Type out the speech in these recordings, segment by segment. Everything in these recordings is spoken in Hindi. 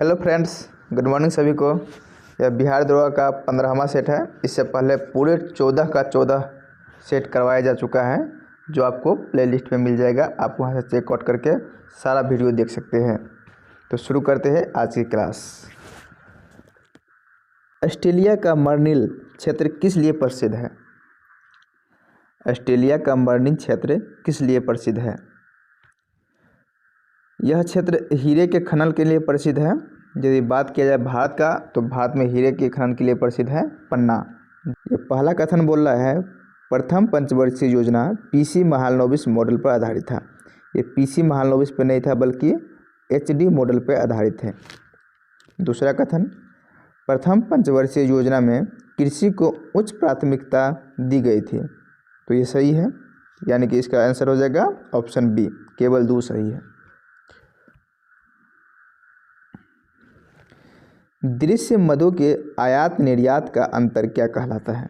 हेलो फ्रेंड्स, गुड मॉर्निंग सभी को। यह बिहार दरोगा का 15वां सेट है। इससे पहले पूरे 14 का 14 सेट करवाया जा चुका है, जो आपको प्लेलिस्ट में मिल जाएगा। आप वहां से चेकआउट करके सारा वीडियो देख सकते हैं। तो शुरू करते हैं आज की क्लास। ऑस्ट्रेलिया का मर्निल क्षेत्र किस लिए प्रसिद्ध है? ऑस्ट्रेलिया का मर्निल क्षेत्र किस लिए प्रसिद्ध है? यह क्षेत्र हीरे के खनन के लिए प्रसिद्ध है। यदि बात किया जाए भारत का, तो भारत में हीरे के खनन के लिए प्रसिद्ध है पन्ना। ये पहला कथन बोल रहा है, प्रथम पंचवर्षीय योजना पीसी महालनोबिस मॉडल पर आधारित था। ये पीसी महालनोबिस पर नहीं था, बल्कि एचडी मॉडल पर आधारित है। दूसरा कथन, प्रथम पंचवर्षीय योजना में कृषि को उच्च प्राथमिकता दी गई थी। तो ये सही है, यानी कि इसका आंसर हो जाएगा ऑप्शन बी, केवल 2 सही है। दृश्य मधु के आयात निर्यात का अंतर क्या कहलाता है?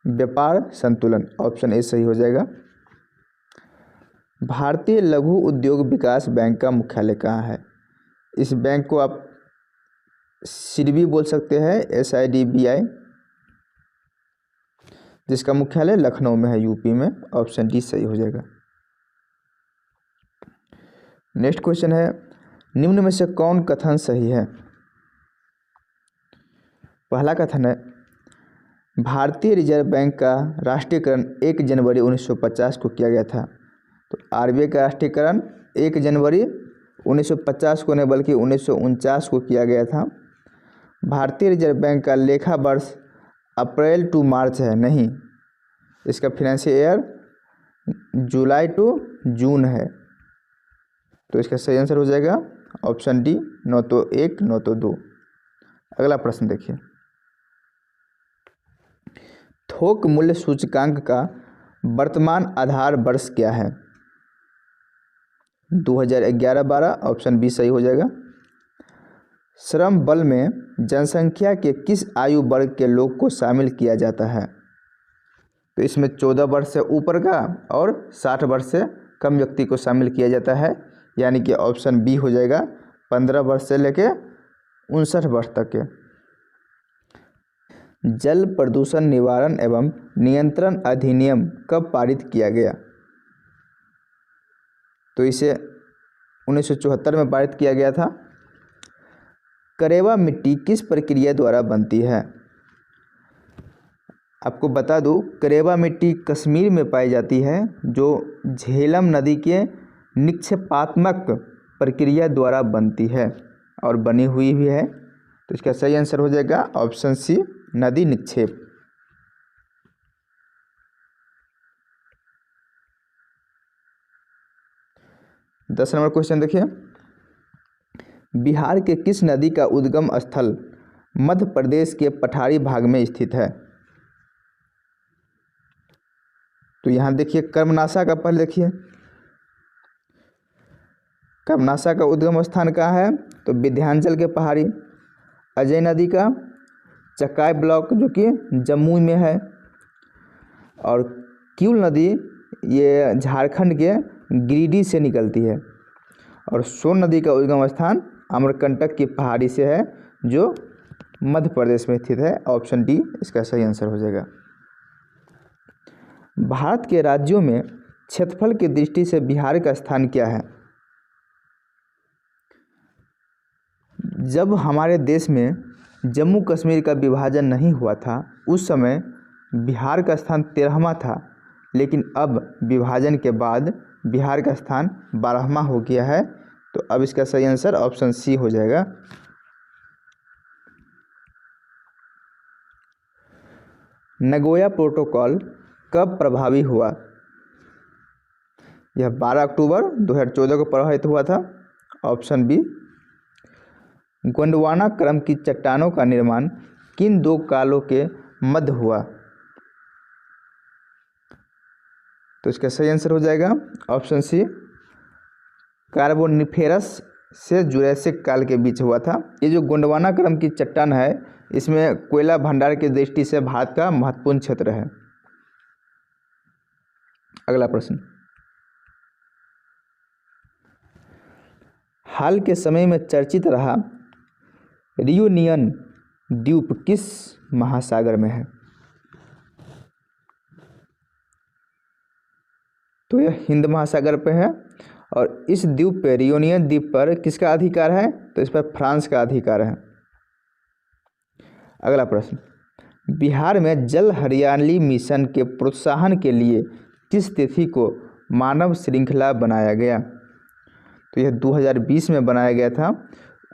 व्यापार संतुलन। ऑप्शन ए सही हो जाएगा। भारतीय लघु उद्योग विकास बैंक का मुख्यालय कहाँ है? इस बैंक को आप सिडबी बोल सकते हैं, SIDBI, जिसका मुख्यालय लखनऊ में है, यूपी में। ऑप्शन डी सही हो जाएगा। नेक्स्ट क्वेश्चन है, निम्न में से कौन कथन सही है? पहला कथन है, भारतीय रिजर्व बैंक का राष्ट्रीयकरण 1 जनवरी 1950 को किया गया था। तो RBI का राष्ट्रीयकरण 1 जनवरी 1950 को नहीं, बल्कि 1949 को किया गया था। भारतीय रिजर्व बैंक का लेखा वर्ष अप्रैल टू मार्च है, नहीं, इसका financial year July to June है। तो इसका सही आंसर हो जाएगा ऑप्शन डी, न तो 1 न तो 2। अगला प्रश्न देखिए, थोक मूल्य सूचकांक का वर्तमान आधार वर्ष क्या है? 2011-12। ऑप्शन बी सही हो जाएगा। श्रम बल में जनसंख्या के किस आयु वर्ग के लोग को शामिल किया जाता है? तो इसमें 14 वर्ष से ऊपर का और 60 वर्ष से कम व्यक्ति को शामिल किया जाता है, यानी कि ऑप्शन बी हो जाएगा, 15 वर्ष से लेके 59 वर्ष तक के। जल प्रदूषण निवारण एवं नियंत्रण अधिनियम कब पारित किया गया? तो इसे 1974 में पारित किया गया था। करेवा मिट्टी किस प्रक्रिया द्वारा बनती है? आपको बता दूं, करेवा मिट्टी कश्मीर में पाई जाती है, जो झेलम नदी के निक्षेपात्मक प्रक्रिया द्वारा बनती है और बनी हुई भी है। तो इसका सही आंसर हो जाएगा ऑप्शन सी, नदी निक्षेप। दस नंबर क्वेश्चन देखिए, बिहार के किस नदी का उद्गम स्थल मध्य प्रदेश के पठारी भाग में स्थित है? तो यहाँ देखिए, कर्मनाशा का पहले देखिए, कर्मनाशा का उद्गम स्थान कहाँ है? तो विंध्याचल के पहाड़ी। अजय नदी का चकाई ब्लॉक, जो कि जम्मू में है। और क्यूल नदी ये झारखंड के गिरिडीह से निकलती है। और सोन नदी का उद्गम स्थान अमरकंटक की पहाड़ी से है, जो मध्य प्रदेश में स्थित है। ऑप्शन डी इसका सही आंसर हो जाएगा। भारत के राज्यों में क्षेत्रफल की दृष्टि से बिहार का स्थान क्या है? जब हमारे देश में जम्मू कश्मीर का विभाजन नहीं हुआ था, उस समय बिहार का स्थान 13वां था, लेकिन अब विभाजन के बाद बिहार का स्थान 12वां हो गया है। तो अब इसका सही आंसर ऑप्शन सी हो जाएगा। नगोया प्रोटोकॉल कब प्रभावी हुआ? यह 12 अक्टूबर 2014 को प्रभावित हुआ था। Option B. गोंडवाना क्रम की चट्टानों का निर्माण किन 2 कालों के मध्य हुआ? तो इसका सही आंसर हो जाएगा ऑप्शन सी, कार्बोनिफेरस से जुरैसिक काल के बीच हुआ था। ये जो गोंडवाना क्रम की चट्टान है, इसमें कोयला भंडार की दृष्टि से भारत का महत्वपूर्ण क्षेत्र है। अगला प्रश्न, हाल के समय में चर्चित रहा रियूनियन द्वीप किस महासागर में है? तो यह हिंद महासागर पे है। और इस द्वीप पे, रियूनियन द्वीप पर किसका अधिकार है? तो इस पर फ्रांस का अधिकार है। अगला प्रश्न, बिहार में जल हरियाली मिशन के प्रोत्साहन के लिए किस तिथि को मानव श्रृंखला बनाया गया? तो यह 2020 में बनाया गया था,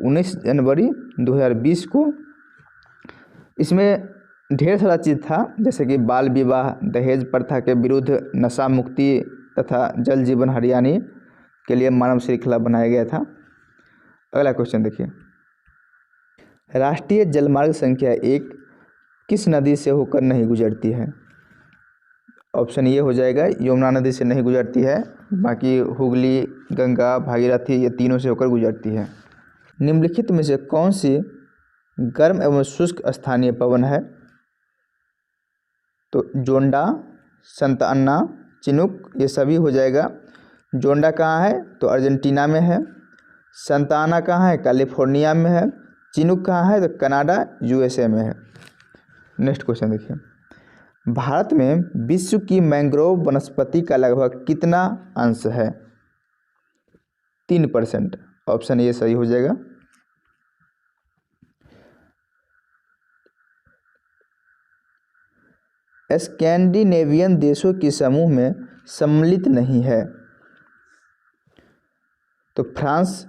19 जनवरी 2020 को। इसमें ढेर सारा चीज़ था, जैसे कि बाल विवाह, दहेज प्रथा के विरुद्ध, नशा मुक्ति तथा जल जीवन हरियाली के लिए मानव श्रृंखला बनाया गया था। अगला क्वेश्चन देखिए, राष्ट्रीय जलमार्ग संख्या 1 किस नदी से होकर नहीं गुजरती है? ऑप्शन ये हो जाएगा, यमुना नदी से नहीं गुजरती है, बाकी हुगली, गंगा, भागीरथी, ये तीनों से होकर गुजरती है। निम्नलिखित में से कौन सी गर्म एवं शुष्क स्थानीय पवन है? तो जोंडा, संता अन्ना, चिनुक, ये सभी हो जाएगा। जोंडा कहाँ है? तो अर्जेंटीना में है। संता अन्ना कहाँ है? कैलिफोर्निया में है। चिनुक कहाँ है? तो कनाडा, यूएसए में है। नेक्स्ट क्वेश्चन देखिए, भारत में विश्व की मैंग्रोव वनस्पति का लगभग कितना अंश है? 3%। ऑप्शन ये सही हो जाएगा। स्कैंडिनेवियन देशों के समूह में सम्मिलित नहीं है। तो फ्रांस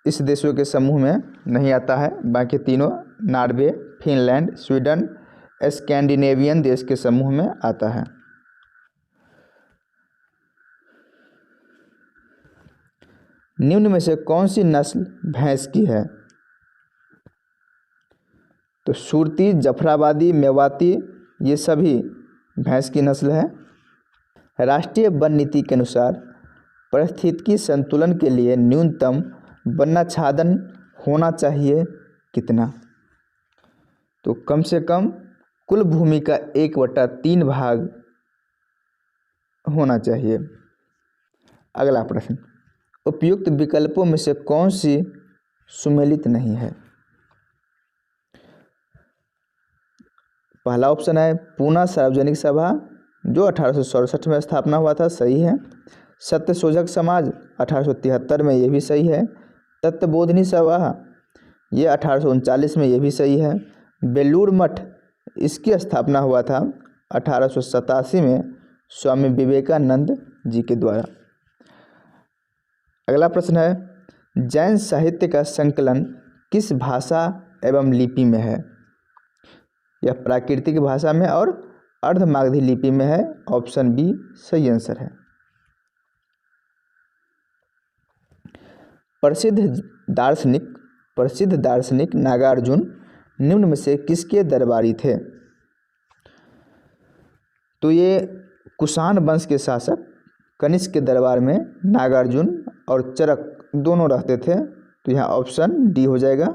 इस देशों के समूह में नहीं आता है, बाकी तीनों नॉर्वे, फिनलैंड, स्वीडन स्कैंडिनेवियन देश के समूह में आता है। निम्न में से कौन सी नस्ल भैंस की है? तो सुरती, जफराबादी, मेवाती, ये सभी भैंस की नस्ल है। राष्ट्रीय वन नीति के अनुसार पारिस्थितिकी संतुलन के लिए न्यूनतम वनाच्छादन होना चाहिए कितना? तो कम से कम कुल भूमि का 1/3 भाग होना चाहिए। अगला प्रश्न, उपयुक्त विकल्पों में से कौन सी सुमेलित नहीं है? पहला ऑप्शन है पूना सार्वजनिक सभा, जो 1867 में स्थापना हुआ था, सही है। सत्यशोधक समाज 1873 में, ये भी सही है। तत्वबोधिनी सभा, ये 1839 में, ये भी सही है। बेलूर मठ, इसकी स्थापना हुआ था 1887 में स्वामी विवेकानंद जी के द्वारा। अगला प्रश्न है, जैन साहित्य का संकलन किस भाषा एवं लिपि में है? यह प्राकृतिक भाषा में और अर्धमागधी लिपि में है। ऑप्शन बी सही आंसर है। प्रसिद्ध दार्शनिक नागार्जुन निम्न में से किसके दरबारी थे? तो ये कुषाण वंश के शासक कनिष्क के दरबार में नागार्जुन और चरक दोनों रहते थे। तो यहाँ ऑप्शन डी हो जाएगा,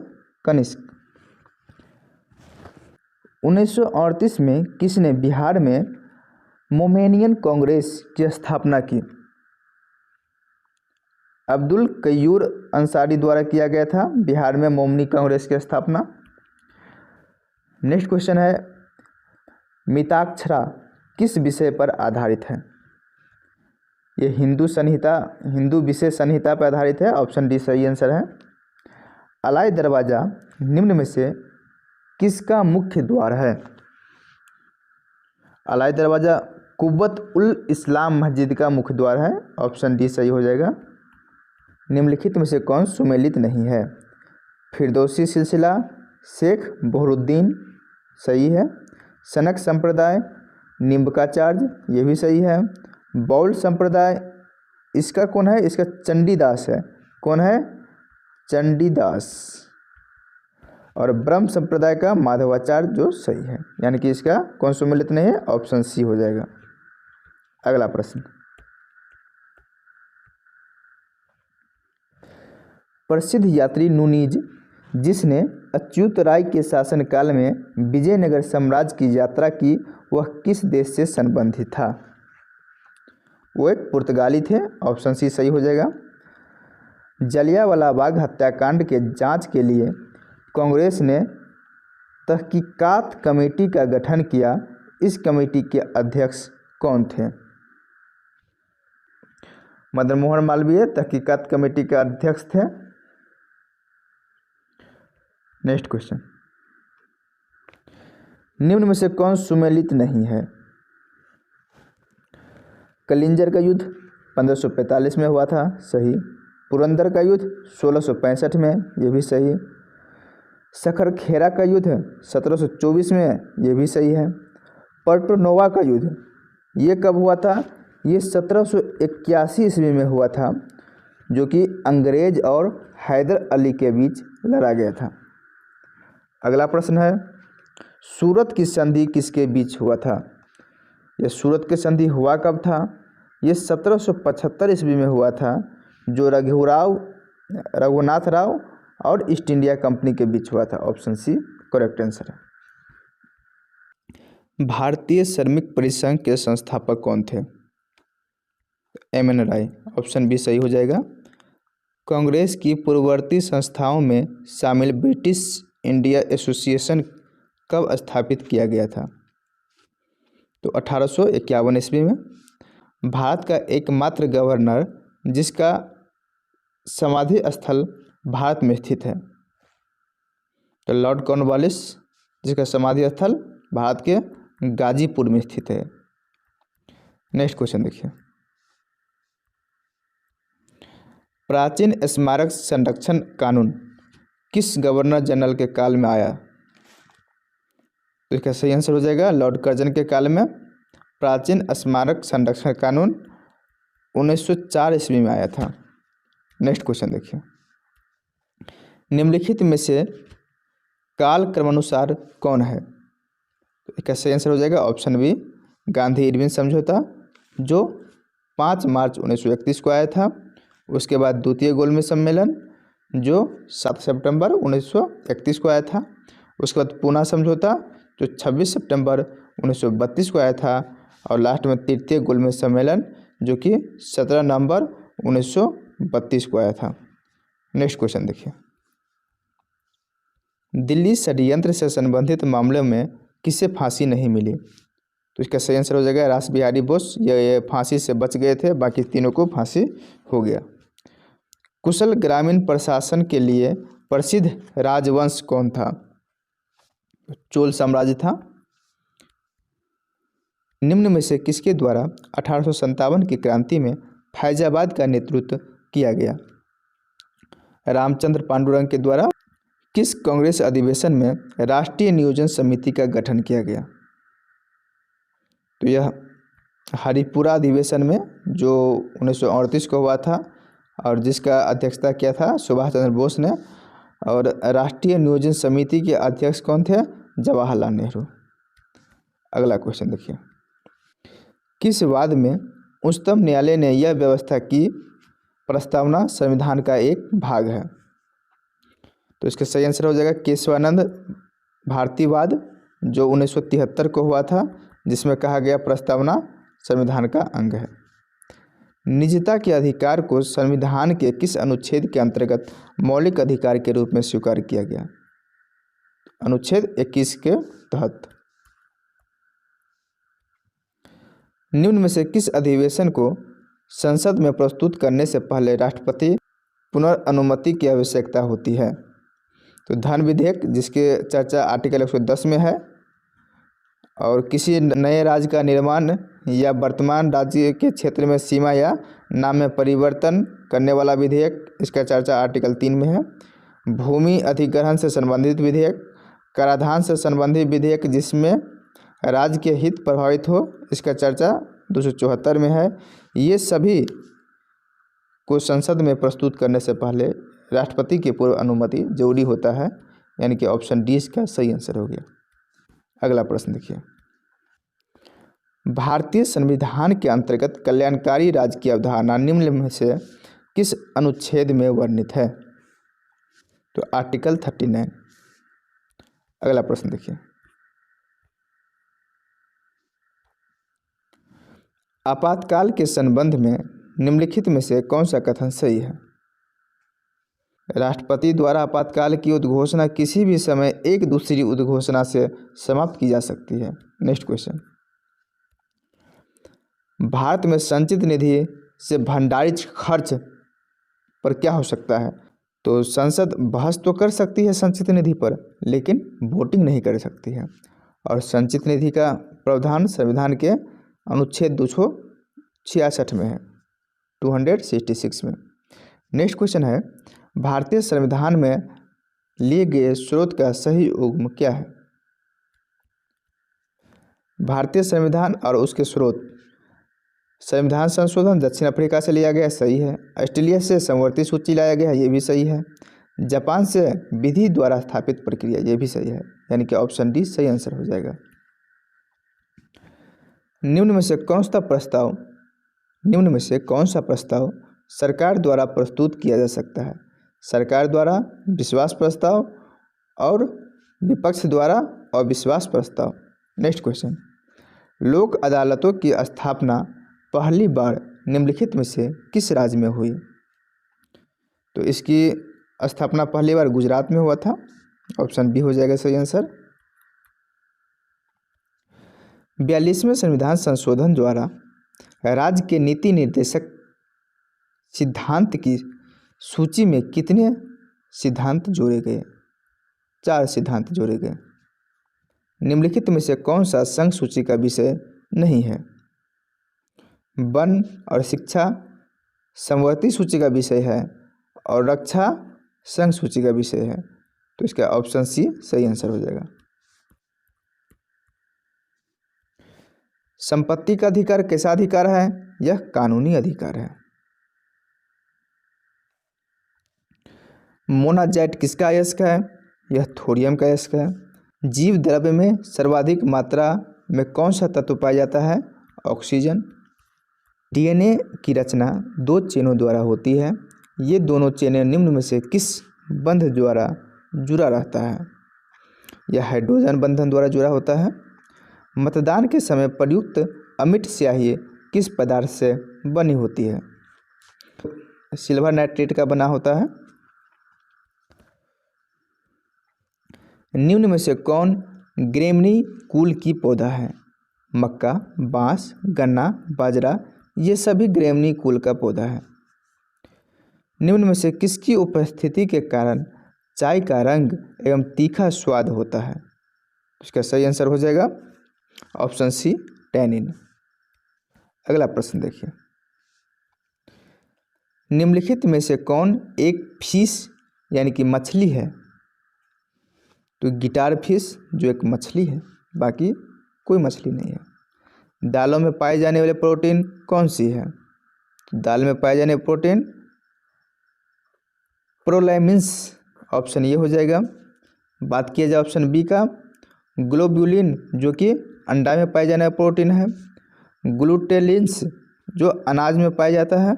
कनिष्क। 1938 में किसने बिहार में मोमेनियन कांग्रेस की स्थापना की? अब्दुल कय्यूर अंसारी द्वारा किया गया था बिहार में मोमनी कांग्रेस की स्थापना। नेक्स्ट क्वेश्चन है, मिताक्षरा किस विषय पर आधारित है? ये हिंदू विषय संहिता पर आधारित है। ऑप्शन डी सही आंसर है। अलाई दरवाज़ा निम्न में से किसका मुख्य द्वार है? अलाई दरवाज़ा कुव्वत उल इस्लाम मस्जिद का मुख्य द्वार है। ऑप्शन डी सही हो जाएगा। निम्नलिखित में से कौन सुमेलित नहीं है? फिरदौसी सिलसिला, शेख बहरुद्दीन, सही है। सनक संप्रदाय, निम्बकाचार्य, ये भी सही है। बौल संप्रदाय, इसका कौन है? इसका चंडीदास है। कौन है? चंडीदास। और ब्रह्म संप्रदाय का माधवाचार्य, जो सही है। यानी कि इसका कौन सुमेलित नहीं है? ऑप्शन सी हो जाएगा। अगला प्रश्न, प्रसिद्ध यात्री नूनीज जिसने अच्युत राय के शासनकाल में विजयनगर साम्राज्य की यात्रा की, वह किस देश से संबंधित था? वो एक पुर्तगाली थे। ऑप्शन सी सही हो जाएगा। जलियांवाला बाग हत्याकांड के जांच के लिए कांग्रेस ने तहकीकात कमेटी का गठन किया। इस कमेटी के अध्यक्ष कौन थे? मदन मोहन मालवीय तहकीकात कमेटी के अध्यक्ष थे। नेक्स्ट क्वेश्चन, निम्न में से कौन सुमेलित नहीं है? कलिंजर का युद्ध 1545 में हुआ था, सही। पुरंदर का युद्ध 1665 में, ये भी सही। सखरखेरा का युद्ध 1724 में, ये भी सही है। पर्टो नोवा का युद्ध ये कब हुआ था? ये 1781 ईस्वी में हुआ था, जो कि अंग्रेज और हैदर अली के बीच लड़ा गया था। अगला प्रश्न है, सूरत की संधि किसके बीच हुआ था? यह सूरत की संधि हुआ कब था? ये 1775 ईस्वी में हुआ था, जो रघुनाथ राव और ईस्ट इंडिया कंपनी के बीच हुआ था। ऑप्शन सी करेक्ट आंसर है। भारतीय श्रमिक परिसंघ के संस्थापक कौन थे? एम.एन. राय। ऑप्शन बी सही हो जाएगा। कांग्रेस की पूर्ववर्ती संस्थाओं में शामिल ब्रिटिश इंडिया एसोसिएशन कब स्थापित किया गया था? तो 1851 ईस्वी में। भारत का एकमात्र गवर्नर जिसका समाधि स्थल भारत में स्थित है, तो लॉर्ड कॉर्नवालिस, जिसका समाधि स्थल भारत के गाजीपुर में स्थित है। नेक्स्ट क्वेश्चन देखिए, प्राचीन स्मारक संरक्षण कानून किस गवर्नर जनरल के काल में आया? तो इसका सही आंसर हो जाएगा लॉर्ड कर्जन के काल में प्राचीन स्मारक संरक्षण कानून 1904 ईस्वी में आया था। नेक्स्ट क्वेश्चन देखिए, निम्नलिखित में से काल क्रमानुसार कौन है? तो इसका सही आंसर हो जाएगा ऑप्शन बी गांधी इरविन समझौता, जो 5 मार्च 1931 को आया था। उसके बाद द्वितीय गोलमेज सम्मेलन, जो 7 सितंबर 1931 को आया था। उसके बाद पूना समझौता, जो 26 सितंबर 1932 को आया था। और लास्ट में तृतीय गोलमेज सम्मेलन, जो कि 17 नवंबर 1932 को आया था। नेक्स्ट क्वेश्चन देखिए, दिल्ली षड्यंत्र से संबंधित मामलों में किसे फांसी नहीं मिली? तो इसका सही आंसर हो जाएगा रास बिहारी बोस। ये फांसी से बच गए थे, बाकी तीनों को फांसी हो गया। कुशल ग्रामीण प्रशासन के लिए प्रसिद्ध राजवंश कौन था? चोल साम्राज्य था। निम्न में से किसके द्वारा 1857 की क्रांति में फैजाबाद का नेतृत्व किया गया? रामचंद्र पांडुरंग के द्वारा। किस कांग्रेस अधिवेशन में राष्ट्रीय नियोजन समिति का गठन किया गया? तो यह हरिपुरा अधिवेशन में, जो 1938 को हुआ था और जिसका अध्यक्षता किया था सुभाष चंद्र बोस ने। और राष्ट्रीय नियोजन समिति के अध्यक्ष कौन थे? जवाहरलाल नेहरू। अगला क्वेश्चन देखिए, किस वाद में उच्चतम न्यायालय ने यह व्यवस्था की प्रस्तावना संविधान का एक भाग है? तो इसका सही आंसर हो जाएगा केशवानंद भारतीवाद, जो 1973 को हुआ था, जिसमें कहा गया प्रस्तावना संविधान का अंग है। निजता के अधिकार को संविधान के किस अनुच्छेद के अंतर्गत मौलिक अधिकार के रूप में स्वीकार किया गया? अनुच्छेद 21 के तहत। निम्न में से किस अधिवेशन को संसद में प्रस्तुत करने से पहले राष्ट्रपति पुनर्अनुमति की आवश्यकता होती है? तो धन विधेयक, जिसके चर्चा आर्टिकल 110 में है। और किसी नए राज्य का निर्माण या वर्तमान राज्य के क्षेत्र में सीमा या नाम में परिवर्तन करने वाला विधेयक, इसका चर्चा आर्टिकल 3 में है। भूमि अधिग्रहण से संबंधित विधेयक, कराधान से संबंधित विधेयक जिसमें राज्य के हित प्रभावित हो, इसका चर्चा 274 में है। ये सभी को संसद में प्रस्तुत करने से पहले राष्ट्रपति की पूर्व अनुमति जरूरी होता है, यानी कि ऑप्शन डी इसका सही आंसर हो गया। अगला प्रश्न देखिए, भारतीय संविधान के अंतर्गत कल्याणकारी राज्य की अवधारणा निम्न में से किस अनुच्छेद में वर्णित है? तो आर्टिकल 39। अगला प्रश्न देखिए, आपातकाल के संबंध में निम्नलिखित में से कौन सा कथन सही है? राष्ट्रपति द्वारा आपातकाल की उद्घोषणा किसी भी समय एक दूसरी उद्घोषणा से समाप्त की जा सकती है। नेक्स्ट क्वेश्चन, भारत में संचित निधि से भंडारित खर्च पर क्या हो सकता है? तो संसद बहस तो कर सकती है संचित निधि पर, लेकिन वोटिंग नहीं कर सकती है। और संचित निधि का प्रावधान संविधान के अनुच्छेद 266 में है, 266 में। नेक्स्ट क्वेश्चन है, भारतीय संविधान में लिए गए स्रोत का सही युग्म क्या है? भारतीय संविधान और उसके स्रोत, संविधान संशोधन दक्षिण अफ्रीका से लिया गया, सही है। ऑस्ट्रेलिया से समवर्ती सूची लाया गया, ये भी सही है। जापान से विधि द्वारा स्थापित प्रक्रिया, ये भी सही है, यानी कि ऑप्शन डी सही आंसर हो जाएगा। निम्न में से कौन सा प्रस्ताव सरकार द्वारा प्रस्तुत किया जा सकता है? सरकार द्वारा विश्वास प्रस्ताव और विपक्ष द्वारा अविश्वास प्रस्ताव। नेक्स्ट क्वेश्चन, लोक अदालतों की स्थापना पहली बार निम्नलिखित में से किस राज्य में हुई? तो इसकी स्थापना पहली बार गुजरात में हुआ था, ऑप्शन बी हो जाएगा सही आंसर। 42वें संविधान संशोधन द्वारा राज्य के नीति निर्देशक सिद्धांत की सूची में कितने सिद्धांत जोड़े गए? 4 सिद्धांत जोड़े गए। निम्नलिखित में से कौन सा संघ सूची का विषय नहीं है? वन और शिक्षा समवर्ती सूची का विषय है और रक्षा संघ सूची का विषय है, तो इसका ऑप्शन सी सही आंसर हो जाएगा। संपत्ति का अधिकार कैसा अधिकार है? यह कानूनी अधिकार है। मोनाजाइट किसका अयस्क है? यह थोरियम का अयस्क है। जीव द्रव्य में सर्वाधिक मात्रा में कौन सा तत्व पाया जाता है? ऑक्सीजन। डीएनए की रचना 2 चेनों द्वारा होती है। ये दोनों चेनें निम्न में से किस बंध द्वारा जुड़ा रहता है? यह हाइड्रोजन बंधन द्वारा जुड़ा होता है। मतदान के समय प्रयुक्त अमिट स्याही किस पदार्थ से बनी होती है? सिल्वर नाइट्रेट का बना होता है। निम्न में से कौन ग्रेमनी कुल की पौधा है? मक्का, बांस, गन्ना, बाजरा, ये सभी ग्रेमनी कुल का पौधा है। निम्न में से किसकी उपस्थिति के कारण चाय का रंग एवं तीखा स्वाद होता है? इसका सही आंसर हो जाएगा ऑप्शन सी टैनिन। अगला प्रश्न देखिए, निम्नलिखित में से कौन एक फिश यानी कि मछली है? तो गिटार फिश जो एक मछली है, बाकी कोई मछली नहीं है। दालों में पाए जाने वाले प्रोटीन कौन सी है? तो दाल में पाए जाने प्रोटीन प्रोलैमिन्स, ऑप्शन ये हो जाएगा। बात किया जाए ऑप्शन बी का, ग्लोब्यूलिन जो कि अंडा में पाए जाने वाला प्रोटीन है, ग्लूटेलिन्स जो अनाज में पाया जाता है,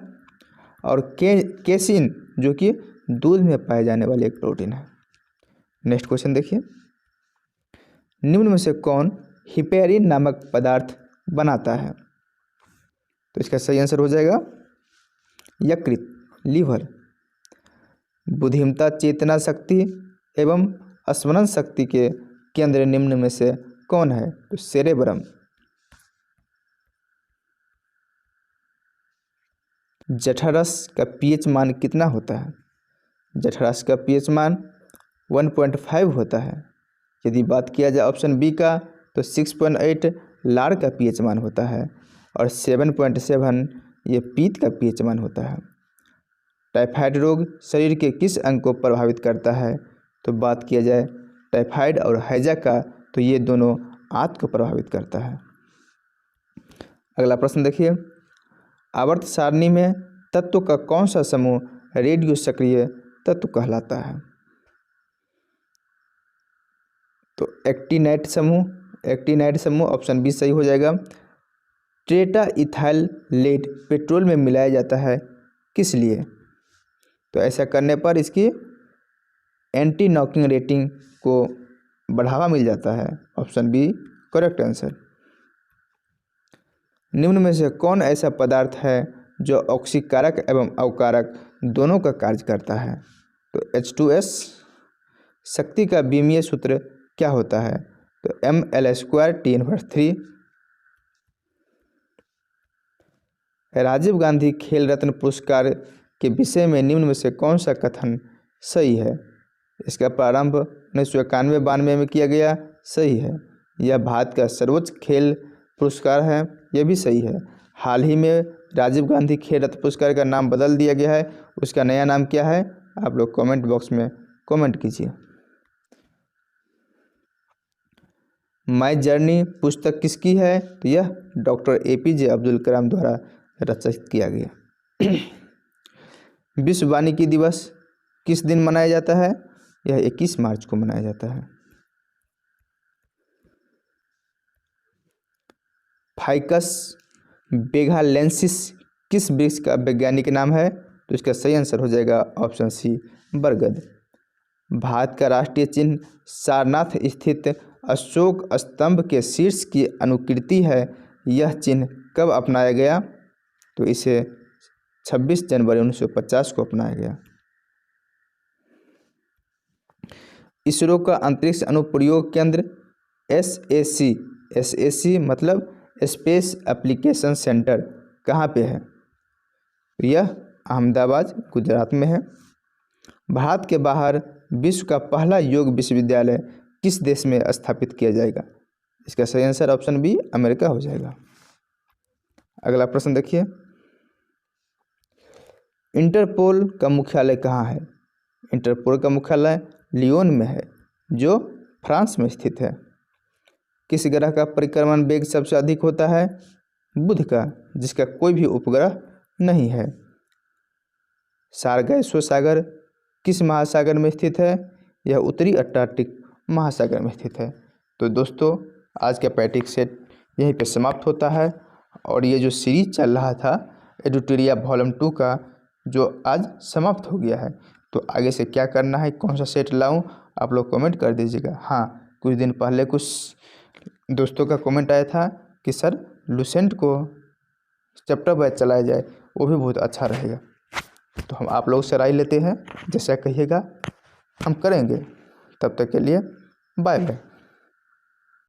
और केसिन जो कि दूध में पाए जाने वाले एक प्रोटीन है। नेक्स्ट क्वेश्चन देखिए, निम्न में से कौन हिपेरिन नामक पदार्थ बनाता है? तो इसका सही आंसर हो जाएगा यकृत, लीवर। बुद्धिमत्ता, चेतना शक्ति एवं स्मरण शक्ति के केंद्र निम्न में से कौन है? तो सेरेब्रम। जठरांश का पीएच मान कितना होता है? जठरांश का पीएच मान 1.5 होता है। यदि बात किया जाए ऑप्शन बी का, तो 6.8 लार का पीएच मान होता है और 7.7 ये पीत का पीएच मान होता है। टाइफाइड रोग शरीर के किस अंग को प्रभावित करता है? तो बात किया जाए टाइफाइड और हैजा का, तो ये दोनों आंत को प्रभावित करता है। अगला प्रश्न देखिए, आवर्त सारणी में तत्व का कौन सा समूह रेडियो सक्रिय तत्व कहलाता है? तो एक्टिनाइड समूह ऑप्शन बी सही हो जाएगा। ट्रेटा इथाइल लेड पेट्रोल में मिलाया जाता है किस लिए? तो ऐसा करने पर इसकी एंटी नॉकिंग रेटिंग को बढ़ावा मिल जाता है, ऑप्शन बी करेक्ट आंसर। निम्न में से कौन ऐसा पदार्थ है जो ऑक्सीकारक एवं अवकारक दोनों का कार्य करता है? तो H2S। शक्ति का बीमीय सूत्र क्या होता है? तो mL² T⁻3। राजीव गांधी खेल रत्न पुरस्कार के विषय में निम्न में से कौन सा कथन सही है? इसका प्रारंभ 1991-92 में किया गया, सही है। यह भारत का सर्वोच्च खेल पुरस्कार है, यह भी सही है। हाल ही में राजीव गांधी खेल रत्न पुरस्कार का नाम बदल दिया गया है, उसका नया नाम क्या है? आप लोग कमेंट बॉक्स में कमेंट कीजिए। माई जर्नी पुस्तक किसकी है? तो यह डॉक्टर APJ अब्दुल कलाम द्वारा रचित किया गया। विश्व वानिकी दिवस किस दिन मनाया जाता है? यह 21 मार्च को मनाया जाता है। फाइकस बेगालेंसिस किस वृक्ष का वैज्ञानिक नाम है? तो इसका सही आंसर हो जाएगा ऑप्शन सी, बरगद। भारत का राष्ट्रीय चिन्ह सारनाथ स्थित अशोक स्तंभ के शीर्ष की अनुकृति है, यह चिन्ह कब अपनाया गया? तो इसे 26 जनवरी 1950 को अपनाया गया। इसरो का अंतरिक्ष अनुप्रयोग केंद्र SAC मतलब स्पेस एप्लीकेशन सेंटर कहाँ पे है? यह अहमदाबाद गुजरात में है। भारत के बाहर विश्व का पहला योग विश्वविद्यालय किस देश में स्थापित किया जाएगा? इसका सही आंसर ऑप्शन बी, अमेरिका हो जाएगा। अगला प्रश्न देखिए, इंटरपोल का मुख्यालय कहाँ है? इंटरपोल का मुख्यालय लियोन में है, जो फ्रांस में स्थित है। किस ग्रह का परिक्रमण वेग सबसे अधिक होता है? बुध का, जिसका कोई भी उपग्रह नहीं है। सार्गासो सागर किस महासागर में स्थित है? यह उत्तरी अटलांटिक महासागर में स्थित है। तो दोस्तों, आज का प्रैक्टिस सेट यहीं पे समाप्त होता है और ये जो सीरीज चल रहा था एडुटोरिया वॉल्यूम 2 का, जो आज समाप्त हो गया है। तो आगे से क्या करना है, कौन सा सेट लाऊं, आप लोग कमेंट कर दीजिएगा। हाँ, कुछ दिन पहले कुछ दोस्तों का कमेंट आया था कि सर लुसेंट को चैप्टर वाइज चलाया जाए, वो भी बहुत अच्छा रहेगा। तो हम आप लोग से राय लेते हैं, जैसा कहिएगा हम करेंगे। तब तक के लिए बाय बाय।